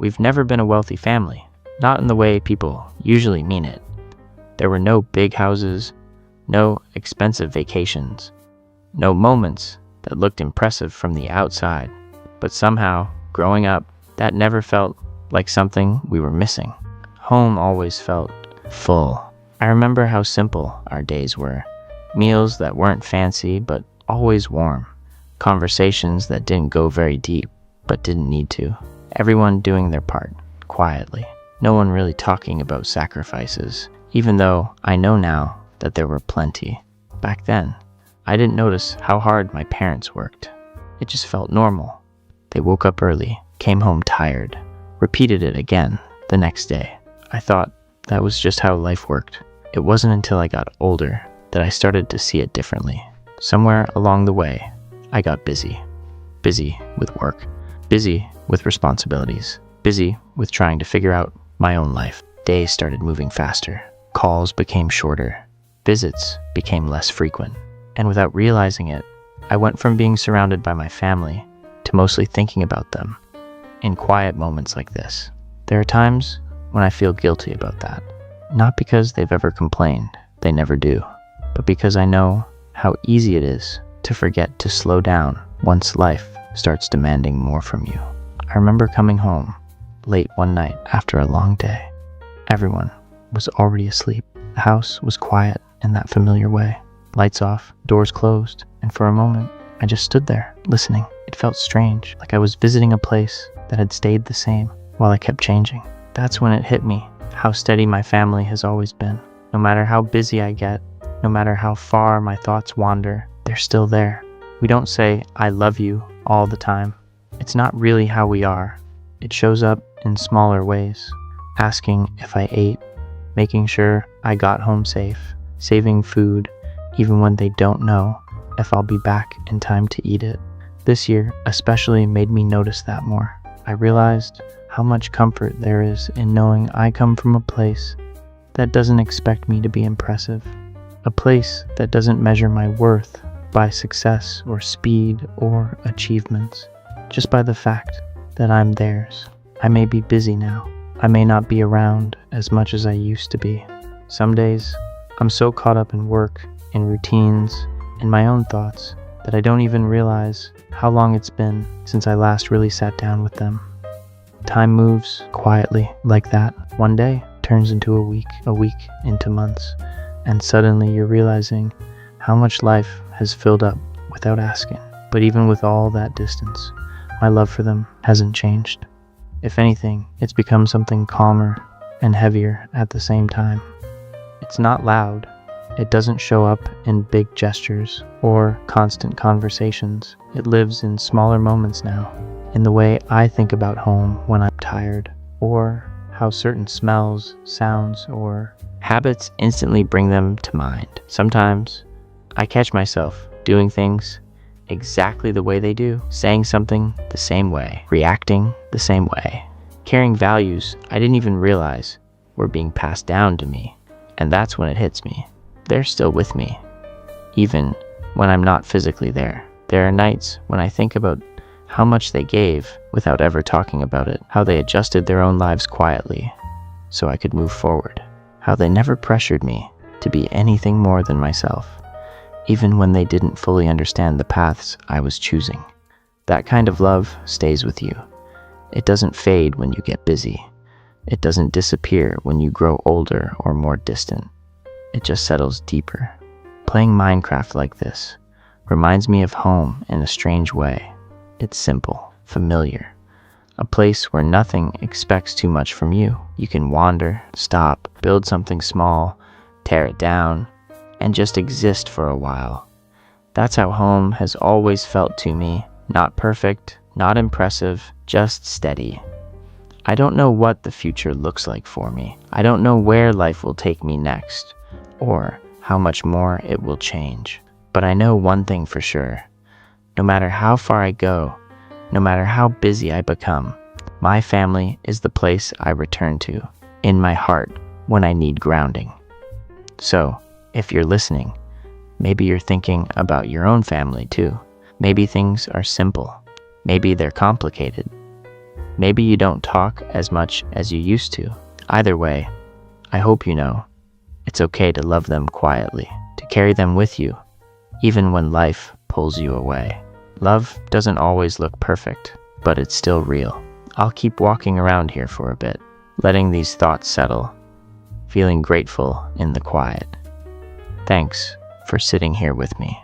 We've never been a wealthy family, not in the way people usually mean it. There were no big houses, no expensive vacations, no moments that looked impressive from the outside. But somehow, growing up, that never felt like something we were missing. Home always felt full. I remember how simple our days were. Meals that weren't fancy but always warm. Conversations that didn't go very deep but didn't need to. Everyone doing their part, quietly. No one really talking about sacrifices, even though I know now that there were plenty. Back then, I didn't notice how hard my parents worked. It just felt normal. They woke up early, came home tired, repeated it again the next day. I thought that was just how life worked. It wasn't until I got older that I started to see it differently. Somewhere along the way, I got busy. Busy with work. Busy with responsibilities. Busy with trying to figure out my own life. Days started moving faster. Calls became shorter. Visits became less frequent. And without realizing it, I went from being surrounded by my family to mostly thinking about them in quiet moments like this. There are times when I feel guilty about that. Not because they've ever complained, they never do, but because I know how easy it is to forget to slow down once life starts demanding more from you. I remember coming home late one night after a long day. Everyone was already asleep. The house was quiet in that familiar way. Lights off, doors closed, and for a moment, I just stood there, listening. It felt strange, like I was visiting a place that had stayed the same while I kept changing. That's when it hit me, how steady my family has always been. No matter how busy I get, no matter how far my thoughts wander, they're still there. We don't say, "I love you," all the time. It's not really how we are. It shows up in smaller ways. Asking if I ate, making sure I got home safe, saving food, even when they don't know if I'll be back in time to eat it. This year especially made me notice that more. I realized how much comfort there is in knowing I come from a place that doesn't expect me to be impressive. A place that doesn't measure my worth by success or speed or achievements, just by the fact that I'm theirs. I may be busy now. I may not be around as much as I used to be. Some days, I'm so caught up in work, in routines, in my own thoughts, that I don't even realize how long it's been since I last really sat down with them. Time moves quietly like that. One day turns into a week into months, and suddenly you're realizing how much life has filled up without asking. But even with all that distance, my love for them hasn't changed. If anything, it's become something calmer and heavier at the same time. It's not loud. It doesn't show up in big gestures or constant conversations. It lives in smaller moments now, in the way I think about home when I'm tired, or how certain smells, sounds, or habits instantly bring them to mind. Sometimes I catch myself doing things exactly the way they do, saying something the same way, reacting the same way, carrying values I didn't even realize were being passed down to me. And that's when it hits me. They're still with me, even when I'm not physically there. There are nights when I think about how much they gave without ever talking about it, how they adjusted their own lives quietly so I could move forward, how they never pressured me to be anything more than myself, even when they didn't fully understand the paths I was choosing. That kind of love stays with you. It doesn't fade when you get busy. It doesn't disappear when you grow older or more distant. It just settles deeper. Playing Minecraft like this reminds me of home in a strange way. It's simple, familiar, a place where nothing expects too much from you. You can wander, stop, build something small, tear it down, and just exist for a while. That's how home has always felt to me. Not perfect, not impressive, just steady. I don't know what the future looks like for me. I don't know where life will take me next, or how much more it will change. But I know one thing for sure. No matter how far I go, no matter how busy I become, my family is the place I return to, in my heart, when I need grounding. So, if you're listening, maybe you're thinking about your own family too. Maybe things are simple. Maybe they're complicated. Maybe you don't talk as much as you used to. Either way, I hope you know it's okay to love them quietly, to carry them with you, even when life pulls you away. Love doesn't always look perfect, but it's still real. I'll keep walking around here for a bit, letting these thoughts settle, feeling grateful in the quiet. Thanks for sitting here with me.